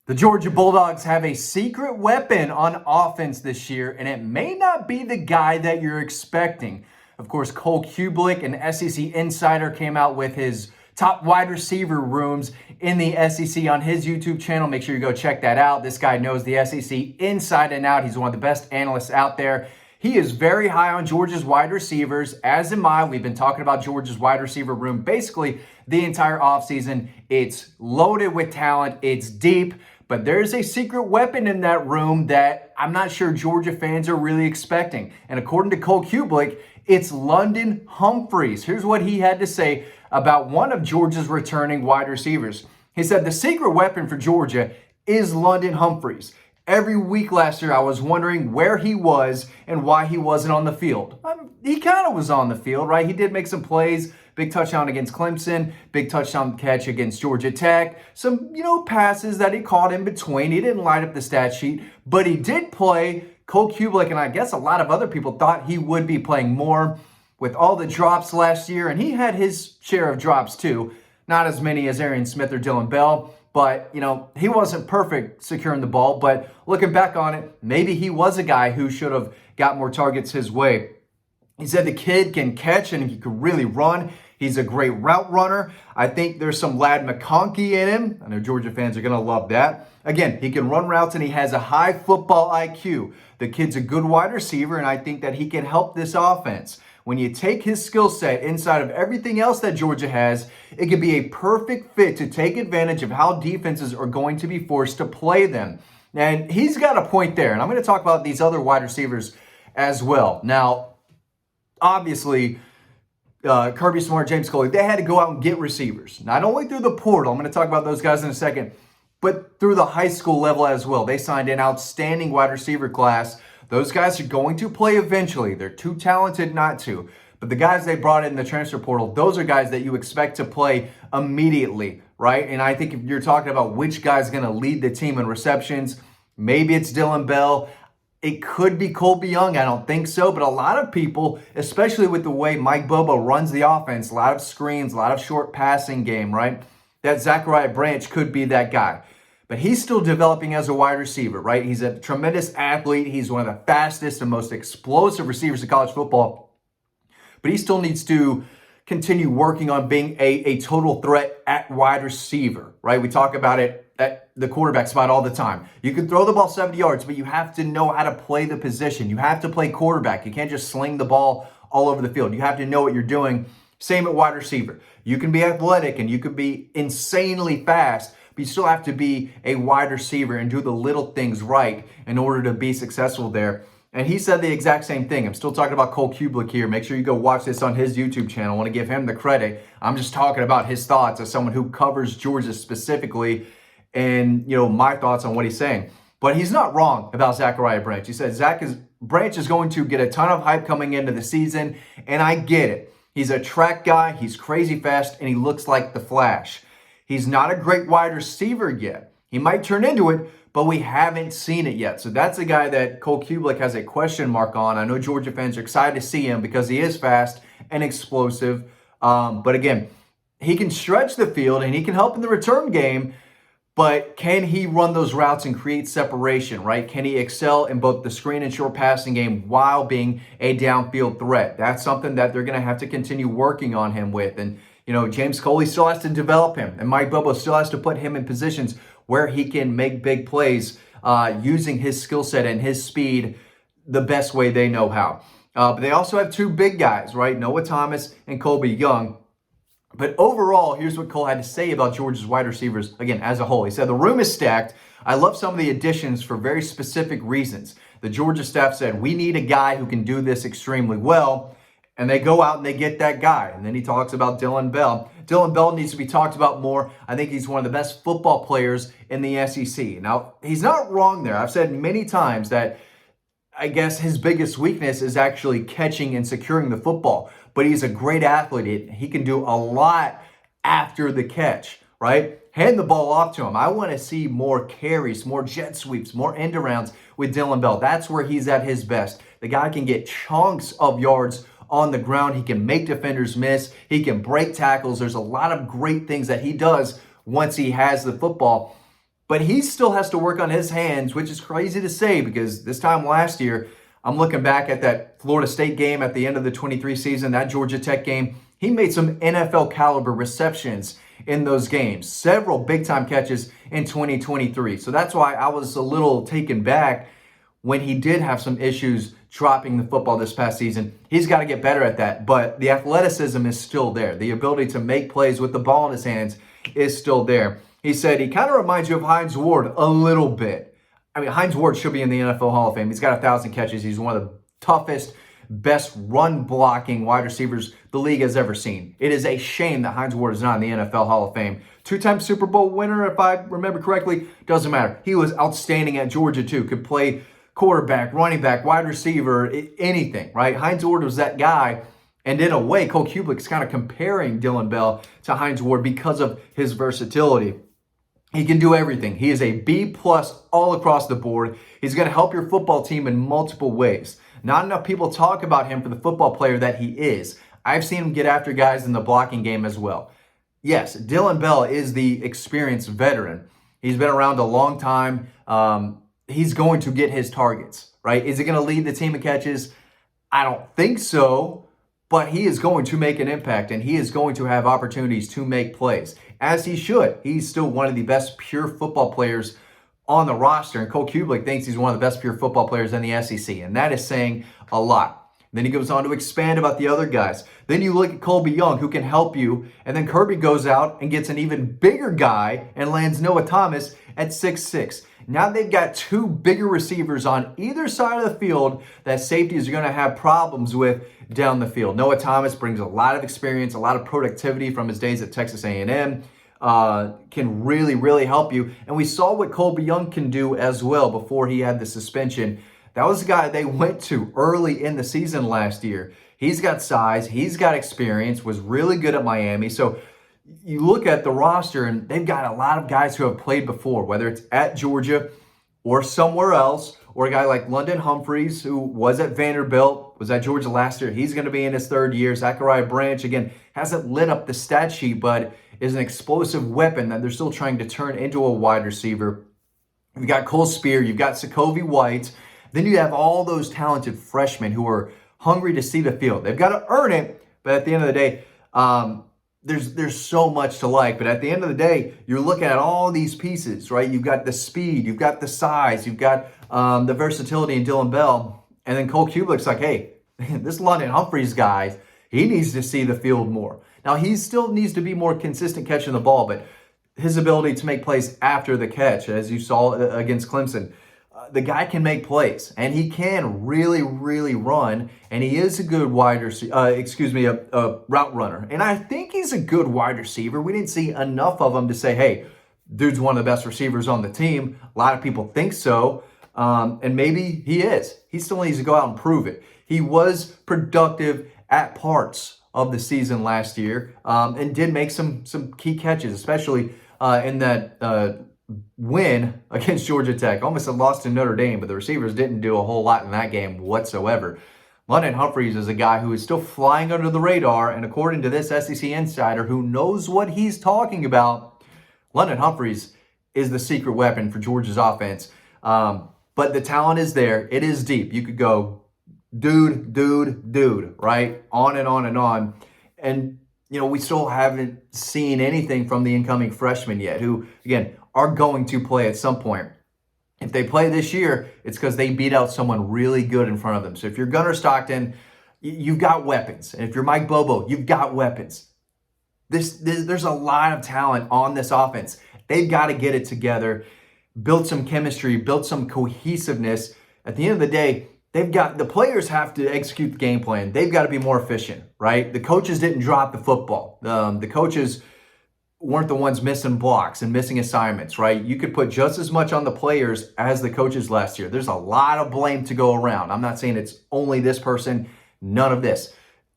The Georgia Bulldogs have a secret weapon on offense this year, and it may not be the guy that you're expecting. Of course, Cole Kubelik, an SEC insider, came out with his top wide receiver rooms in the SEC on his YouTube channel. Make sure you go check that out. This guy knows the SEC inside and out. He's one of the best analysts out there. He is very high on Georgia's wide receivers, as am I. We've been talking about Georgia's wide receiver room basically the entire offseason. It's loaded with talent. It's deep. But there's a secret weapon in that room that I'm not sure Georgia fans are really expecting. And according to Cole Kubelik, it's London Humphreys. Here's what he had to say about one of Georgia's returning wide receivers. He said, the secret weapon for Georgia is London Humphreys. Every week last year, I was wondering where he was and why he wasn't on the field. He kind of was on the field, right? He did make some plays. Big touchdown against Clemson, big touchdown catch against Georgia Tech. Some, passes that he caught in between. He didn't light up the stat sheet, but he did play. Cole Kubelik, and I guess a lot of other people thought he would be playing more with all the drops last year, and he had his share of drops too. Not as many as Arian Smith or Dylan Bell, but, he wasn't perfect securing the ball. But looking back on it, maybe he was a guy who should have got more targets his way. He said the kid can catch and he can really run. He's a great route runner. I think there's some Lad McConkey in him. I know Georgia fans are going to love that. Again, he can run routes and he has a high football IQ. The kid's a good wide receiver, and I think that he can help this offense. When you take his skill set inside of everything else that Georgia has, it could be a perfect fit to take advantage of how defenses are going to be forced to play them. And he's got a point there. And I'm going to talk about these other wide receivers as well. Now, obviously, Kirby Smart, James Coley, they had to go out and get receivers. Not only through the portal, I'm going to talk about those guys in a second, but through the high school level as well. They signed an outstanding wide receiver class. Those guys are going to play eventually. They're too talented not to. But the guys they brought in the transfer portal, those are guys that you expect to play immediately, right? And I think if you're talking about which guy's going to lead the team in receptions, maybe it's Dylan Bell. It could be Colby Young. I don't think so. But a lot of people, especially with the way Mike Bobo runs the offense, a lot of screens, a lot of short passing game, right? That Zachariah Branch could be that guy. But he's still developing as a wide receiver, right? He's a tremendous athlete. He's one of the fastest and most explosive receivers in college football. But he still needs to continue working on being a total threat at wide receiver, right? We talk about it at the quarterback spot all the time. You can throw the ball 70 yards, but you have to know how to play the position. You have to play quarterback. You can't just sling the ball all over the field. You have to know what you're doing. Same at wide receiver. You can be athletic and you can be insanely fast, but you still have to be a wide receiver and do the little things right in order to be successful there. And he said the exact same thing. I'm still talking about Cole Kubelik here. Make sure you go watch this on his YouTube channel. I want to give him the credit. I'm just talking about his thoughts as someone who covers Georgia specifically and, my thoughts on what he's saying. But he's not wrong about Zachariah Branch. He said Branch is going to get a ton of hype coming into the season, and I get it. He's a track guy. He's crazy fast, and he looks like the Flash. He's not a great wide receiver yet. He might turn into it, but we haven't seen it yet. So that's a guy that Cole Kubelik has a question mark on. I know Georgia fans are excited to see him because he is fast and explosive. But again, he can stretch the field and he can help in the return game, but can he run those routes and create separation, right? Can he excel in both the screen and short passing game while being a downfield threat? That's something that they're going to have to continue working on him with. And James Coley still has to develop him, and Mike Bobo still has to put him in positions where he can make big plays using his skill set and his speed the best way they know how. But they also have two big guys, right? Noah Thomas and Colby Young. But overall, here's what Cole had to say about Georgia's wide receivers, again, as a whole. He said, the room is stacked. I love some of the additions for very specific reasons. The Georgia staff said, we need a guy who can do this extremely well. And they go out and they get that guy. And then he talks about Dylan Bell. Dylan Bell needs to be talked about more. I think he's one of the best football players in the SEC. Now, he's not wrong there. I've said many times that I guess his biggest weakness is actually catching and securing the football. But he's a great athlete. He can do a lot after the catch, right? Hand the ball off to him. I want to see more carries, more jet sweeps, more end arounds with Dylan Bell. That's where he's at his best. The guy can get chunks of yards on the ground. He can make defenders miss. He can break tackles. There's a lot of great things that he does once he has the football. But he still has to work on his hands, which is crazy to say because this time last year, I'm looking back at that Florida State game at the end of the 23 season, that Georgia Tech game. He made some NFL caliber receptions in those games, several big time catches in 2023. So that's why I was a little taken back when he did have some issues dropping the football this past season. He's got to get better at that, but the athleticism is still there. The ability to make plays with the ball in his hands is still there. He said he kind of reminds you of Hines Ward a little bit. I mean, Hines Ward should be in the NFL Hall of Fame. He's got 1,000 catches. He's one of the toughest, best run-blocking wide receivers the league has ever seen. It is a shame that Hines Ward is not in the NFL Hall of Fame. Two-time Super Bowl winner, if I remember correctly. Doesn't matter. He was outstanding at Georgia, too. Could play quarterback, running back, wide receiver, anything, right? Hines Ward was that guy. And in a way, Cole Kublik's kind of comparing Dillon Bell to Hines Ward because of his versatility. He can do everything. He is a B+ all across the board. He's going to help your football team in multiple ways. Not enough people talk about him for the football player that he is. I've seen him get after guys in the blocking game as well. Yes, Dillon Bell is the experienced veteran. He's been around a long time. He's going to get his targets, right? Is he going to lead the team in catches? I don't think so, but he is going to make an impact and he is going to have opportunities to make plays, as he should. He's still one of the best pure football players on the roster, and Cole Kublik thinks he's one of the best pure football players in the SEC, and that is saying a lot. Then he goes on to expand about the other guys. Then you look at Colby Young, who can help you, and then Kirby goes out and gets an even bigger guy and lands Noah Thomas at 6'6". Now they've got two bigger receivers on either side of the field that safeties are going to have problems with down the field. Noah Thomas brings a lot of experience, a lot of productivity from his days at Texas A&M. Can really help you. And we saw what Colby Young can do as well before he had the suspension. That was a guy they went to early in the season last year. He's got size, he's got experience, was really good at Miami. So you look at the roster and they've got a lot of guys who have played before, whether it's at Georgia or somewhere else, or a guy like London Humphreys, who was at Vanderbilt, was at Georgia last year. He's going to be in his third year. Zachariah Branch, again, hasn't lit up the stat sheet, but is an explosive weapon that they're still trying to turn into a wide receiver. You've got Cole Spear, you've got Sokovie White. Then you have all those talented freshmen who are hungry to see the field. They've got to earn it, but at the end of the day, there's so much to like. But at the end of the day, you're looking at all these pieces, right? You've got the speed, you've got the size, you've got the versatility in Dillon Bell. And then Cole Kublik's like, hey, this London Humphreys guy, he needs to see the field more. Now, he still needs to be more consistent catching the ball, but his ability to make plays after the catch, as you saw against Clemson, the guy can make plays, and he can really run, and he is a good a route runner. And I think he's a good wide receiver. We didn't see enough of him to say, hey, dude's one of the best receivers on the team. A lot of people think so, and maybe he is. He still needs to go out and prove it. He was productive at parts of the season last year, and did make some key catches, especially in that win against Georgia Tech. Almost had lost to Notre Dame, but the receivers didn't do a whole lot in that game whatsoever. London Humphreys is a guy who is still flying under the radar, and according to this SEC insider who knows what he's talking about, London Humphreys is the secret weapon for Georgia's offense. But the talent is there. It is deep. You could go dude, right? On and on and on. And, we still haven't seen anything from the incoming freshmen yet, who, again, are going to play at some point. If they play this year, it's because they beat out someone really good in front of them. So if you're Gunnar Stockton, you've got weapons. And if you're Mike Bobo, you've got weapons. There's a lot of talent on this offense. They've got to get it together, build some chemistry, build some cohesiveness. At the end of the day, the players have to execute the game plan. They've got to be more efficient, right? The coaches didn't drop the football. The coaches weren't the ones missing blocks and missing assignments, right? You could put just as much on the players as the coaches last year. There's a lot of blame to go around. I'm not saying it's only this person, none of this.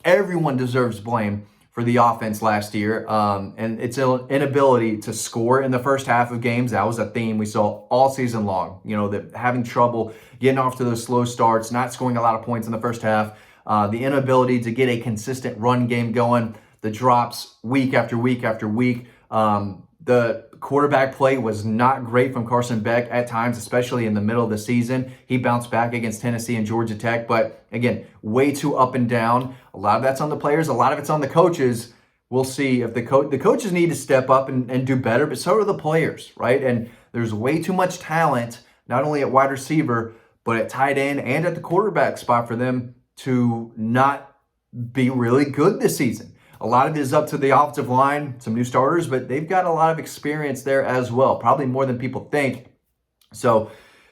Everyone deserves blame for the offense last year, and its inability to score in the first half of games. That was a theme we saw all season long. That having trouble getting off to those slow starts, not scoring a lot of points in the first half, the inability to get a consistent run game going, the drops week after week after week. The Quarterback play was not great from Carson Beck at times, especially in the middle of the season. He bounced back against Tennessee and Georgia Tech, but again, way too up and down. A lot of that's on the players, a lot of it's on the coaches. We'll see if the coaches need to step up and do better, but so do the players, right? And there's way too much talent, not only at wide receiver, but at tight end and at the quarterback spot for them to not be really good this season. A lot of it is up to the offensive line, some new starters, but they've got a lot of experience there as well, probably more than people think. So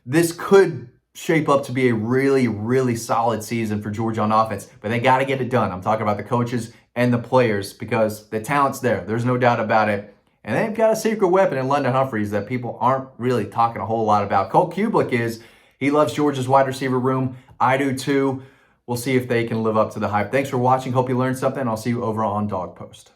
this could shape up to be a really, really solid season for Georgia on offense, but they got to get it done. I'm talking about the coaches and the players because the talent's there. There's no doubt about it. And they've got a secret weapon in London Humphreys that people aren't really talking a whole lot about. Colt Kubelik he loves Georgia's wide receiver room. I do too. We'll see if they can live up to the hype. Thanks for watching. Hope you learned something. I'll see you over on Dawg Post.